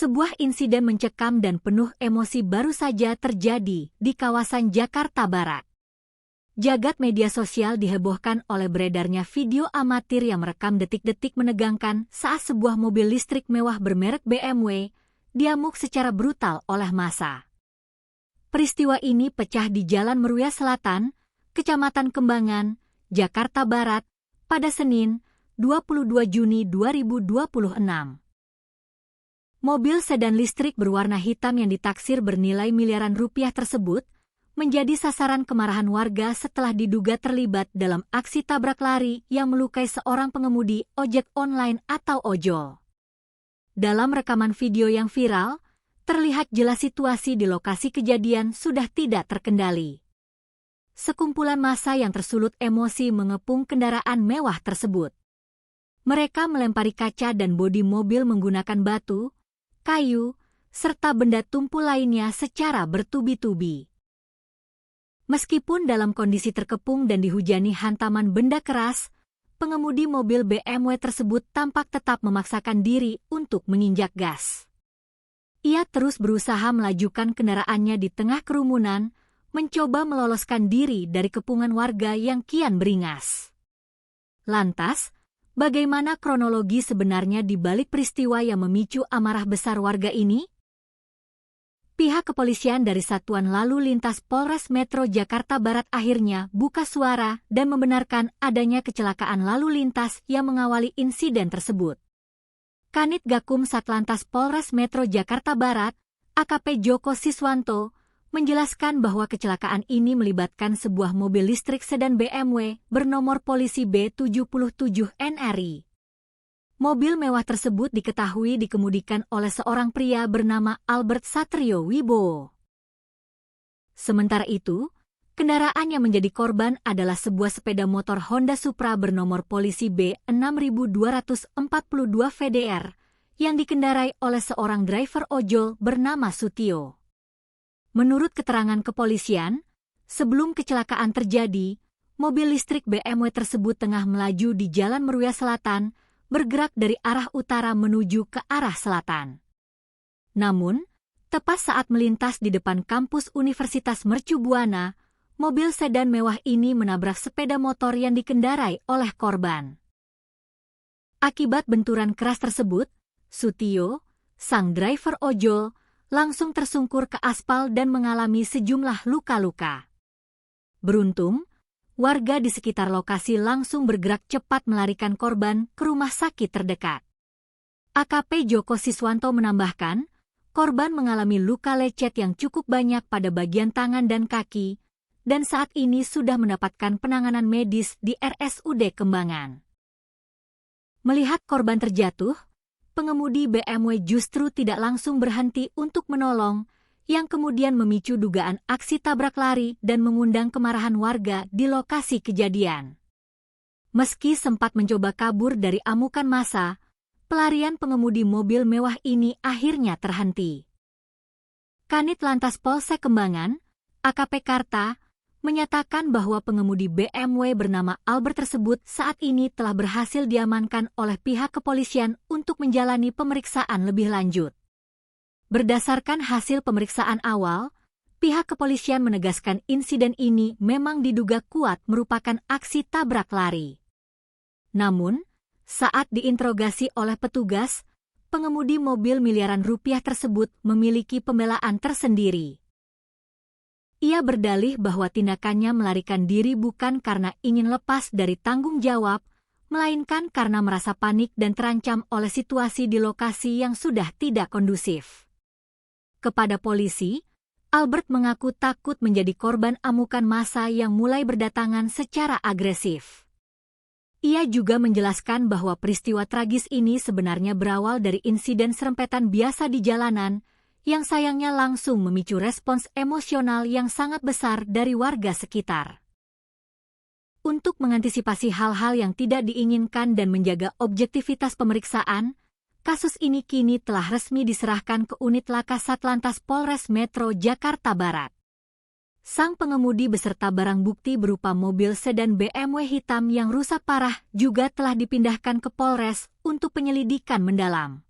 Sebuah insiden mencekam dan penuh emosi baru saja terjadi di kawasan Jakarta Barat. Jagat media sosial dihebohkan oleh beredarnya video amatir yang merekam detik-detik menegangkan saat sebuah mobil listrik mewah bermerek BMW diamuk secara brutal oleh massa. Peristiwa ini pecah di Jalan Meruya Selatan, Kecamatan Kembangan, Jakarta Barat, pada Senin, 22 Juni 2026. Mobil sedan listrik berwarna hitam yang ditaksir bernilai miliaran rupiah tersebut menjadi sasaran kemarahan warga setelah diduga terlibat dalam aksi tabrak lari yang melukai seorang pengemudi ojek online atau ojol. Dalam rekaman video yang viral, terlihat jelas situasi di lokasi kejadian sudah tidak terkendali. Sekumpulan massa yang tersulut emosi mengepung kendaraan mewah tersebut. Mereka melempari kaca dan bodi mobil menggunakan batu, kayu, serta benda tumpul lainnya secara bertubi-tubi. Meskipun dalam kondisi terkepung dan dihujani hantaman benda keras, pengemudi mobil BMW tersebut tampak tetap memaksakan diri untuk menginjak gas. Ia terus berusaha melajukan kendaraannya di tengah kerumunan, mencoba meloloskan diri dari kepungan warga yang kian beringas. Lantas, bagaimana kronologi sebenarnya di balik peristiwa yang memicu amarah besar warga ini? Pihak kepolisian dari Satuan Lalu Lintas Polres Metro Jakarta Barat akhirnya buka suara dan membenarkan adanya kecelakaan lalu lintas yang mengawali insiden tersebut. Kanit Gakum Satlantas Polres Metro Jakarta Barat, AKP Joko Siswanto, menjelaskan bahwa kecelakaan ini melibatkan sebuah mobil listrik sedan BMW bernomor polisi B77 NRI. Mobil mewah tersebut diketahui dikemudikan oleh seorang pria bernama Albert Satrio Wibowo. Sementara itu, kendaraan yang menjadi korban adalah sebuah sepeda motor Honda Supra bernomor polisi B6242 VDR yang dikendarai oleh seorang driver ojol bernama Sutio. Menurut keterangan kepolisian, sebelum kecelakaan terjadi, mobil listrik BMW tersebut tengah melaju di Jalan Meruya Selatan, bergerak dari arah utara menuju ke arah selatan. Namun, tepat saat melintas di depan kampus Universitas Mercu Buana, mobil sedan mewah ini menabrak sepeda motor yang dikendarai oleh korban. Akibat benturan keras tersebut, Sutio, sang driver ojol, langsung tersungkur ke aspal dan mengalami sejumlah luka-luka. Beruntung, warga di sekitar lokasi langsung bergerak cepat melarikan korban ke rumah sakit terdekat. AKP Joko Siswanto menambahkan, korban mengalami luka lecet yang cukup banyak pada bagian tangan dan kaki, dan saat ini sudah mendapatkan penanganan medis di RSUD Kembangan. Melihat korban terjatuh, pengemudi BMW justru tidak langsung berhenti untuk menolong, yang kemudian memicu dugaan aksi tabrak lari dan mengundang kemarahan warga di lokasi kejadian. Meski sempat mencoba kabur dari amukan massa, pelarian pengemudi mobil mewah ini akhirnya terhenti. Kanit Lantas Polsek Kembangan, AKP Karta, menyatakan bahwa pengemudi BMW bernama Albert tersebut saat ini telah berhasil diamankan oleh pihak kepolisian untuk menjalani pemeriksaan lebih lanjut. Berdasarkan hasil pemeriksaan awal, pihak kepolisian menegaskan insiden ini memang diduga kuat merupakan aksi tabrak lari. Namun, saat diinterogasi oleh petugas, pengemudi mobil miliaran rupiah tersebut memiliki pembelaan tersendiri. Ia berdalih bahwa tindakannya melarikan diri bukan karena ingin lepas dari tanggung jawab, melainkan karena merasa panik dan terancam oleh situasi di lokasi yang sudah tidak kondusif. Kepada polisi, Albert mengaku takut menjadi korban amukan massa yang mulai berdatangan secara agresif. Ia juga menjelaskan bahwa peristiwa tragis ini sebenarnya berawal dari insiden serempetan biasa di jalanan, yang sayangnya langsung memicu respons emosional yang sangat besar dari warga sekitar. Untuk mengantisipasi hal-hal yang tidak diinginkan dan menjaga objektivitas pemeriksaan, kasus ini kini telah resmi diserahkan ke unit laka Satlantas Polres Metro Jakarta Barat. Sang pengemudi beserta barang bukti berupa mobil sedan BMW hitam yang rusak parah juga telah dipindahkan ke Polres untuk penyelidikan mendalam.